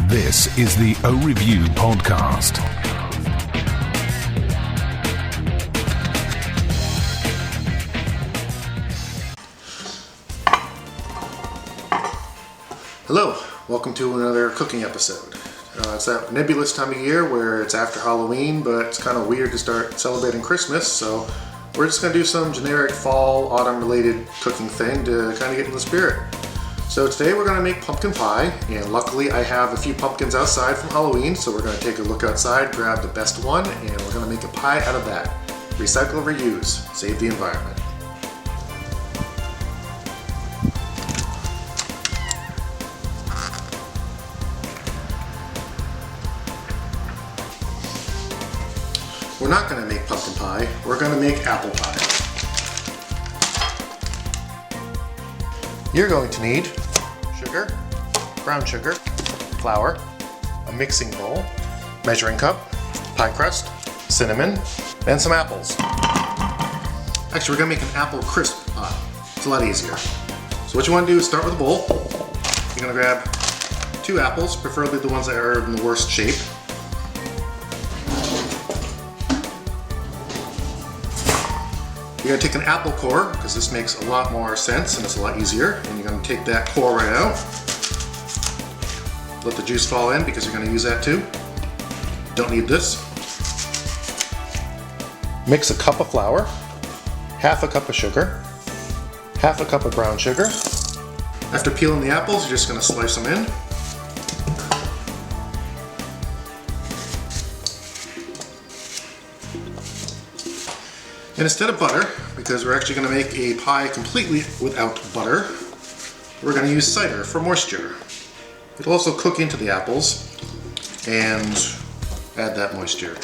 This is the O Review Podcast. Hello, welcome to another cooking episode. It's that nebulous time of year where it's after Halloween, but it's kind of weird to start celebrating Christmas, so we're just going to do some generic fall, autumn-related cooking thing to kind of get in the spirit. So today we're going to make pumpkin pie, and luckily I have a few pumpkins outside from Halloween, so we're going to take a look outside, grab the best one, and we're going to make a pie out of that. Recycle, reuse, save the environment. We're not going to make pumpkin pie, we're going to make apple pie. You're going to need sugar, brown sugar, flour, a mixing bowl, measuring cup, pie crust, cinnamon, and some apples. Actually, we're going to make an apple crisp pie. It's a lot easier. So what you want to do is start with a bowl. You're going to grab 2 apples, preferably the ones that are in the worst shape. You're going to take an apple core, because this makes a lot more sense and it's a lot easier. And you're going to take that core right out. Let the juice fall in because you're going to use that too. Don't need this. Mix a cup of flour, half a cup of sugar, half a cup of brown sugar. After peeling the apples, you're just going to slice them in. And instead of butter, because we're actually going to make a pie completely without butter, we're going to use cider for moisture. It'll also cook into the apples and add that moisture.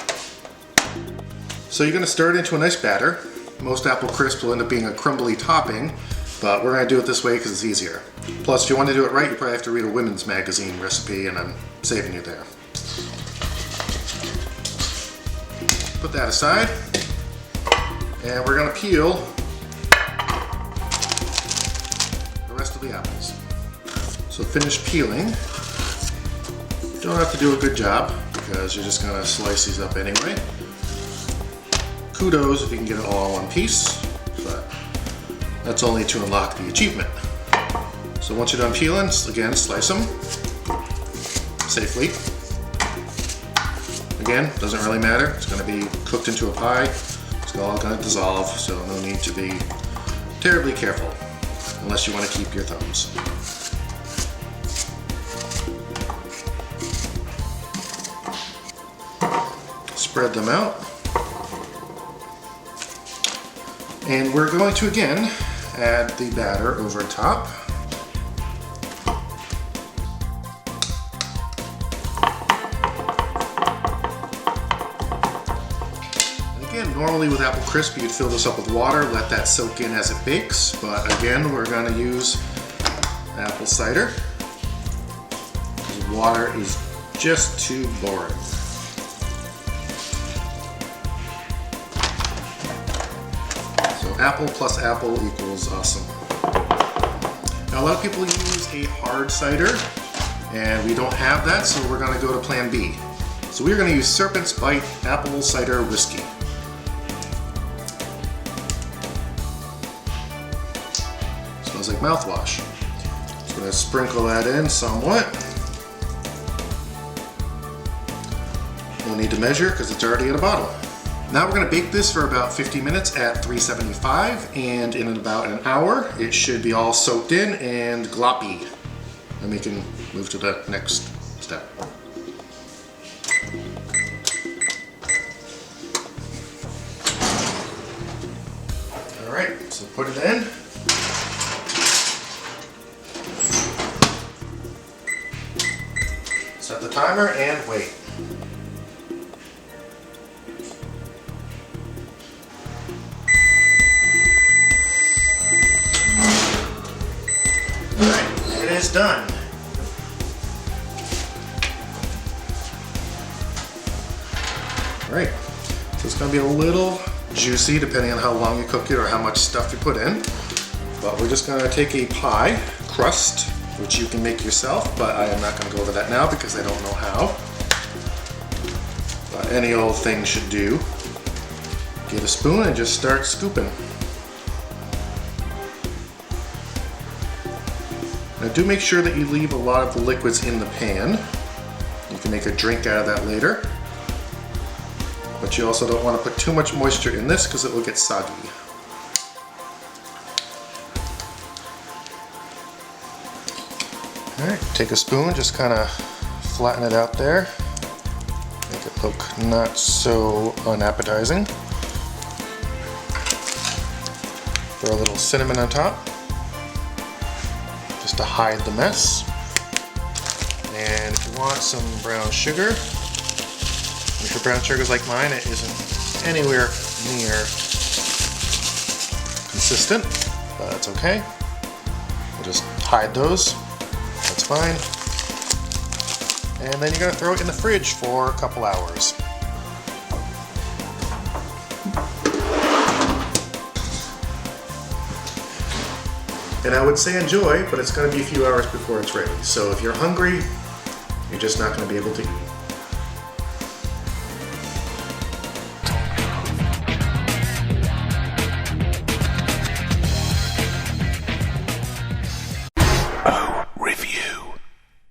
So you're going to stir it into a nice batter. Most apple crisp will end up being a crumbly topping, but we're going to do it this way because it's easier. Plus, if you want to do it right, you probably have to read a women's magazine recipe, and I'm saving you there. Put that aside. And we're going to peel the rest of the apples. So finish peeling. You don't have to do a good job because you're just going to slice these up anyway. Kudos if you can get it all in one piece, but that's only to unlock the achievement. So once you're done peeling, again, slice them safely. Again, doesn't really matter. It's going to be cooked into a pie. It's all going to dissolve, so no need to be terribly careful unless you want to keep your thumbs. Spread them out. And we're going to again add the batter over top. Normally with apple crisp, you'd fill this up with water, let that soak in as it bakes, but again, we're going to use apple cider. Water is just too boring. So apple plus apple equals awesome. Now a lot of people use a hard cider, and we don't have that, so we're going to go to plan B. So we're going to use Serpent's Bite Apple Cider Whiskey. Smells like mouthwash. Just going to sprinkle that in somewhat. No need to measure because it's already in a bottle. Now we're going to bake this for about 50 minutes at 375, and in about an hour it should be all soaked in and gloppy. And we can move to the next step. Alright, so put it in. Set the timer and wait. Alright, it is done. Alright, so it's going to be a little juicy depending on how long you cook it or how much stuff you put in. But we're just going to take a pie crust which you can make yourself, but I am not going to go over that now because I don't know how. But any old thing should do. Get a spoon and just start scooping. Now do make sure that you leave a lot of the liquids in the pan. You can make a drink out of that later. But you also don't want to put too much moisture in this because it will get soggy. Alright, take a spoon, just kind of flatten it out there. Make it look not so unappetizing. Throw a little cinnamon on top, just to hide the mess. And if you want some brown sugar, if your brown sugar is like mine, it isn't anywhere near consistent, but that's okay. We'll just hide those. That's fine. And then you're going to throw it in the fridge for a couple hours. And I would say enjoy, but it's going to be a few hours before it's ready. So if you're hungry, you're just not going to be able to eat.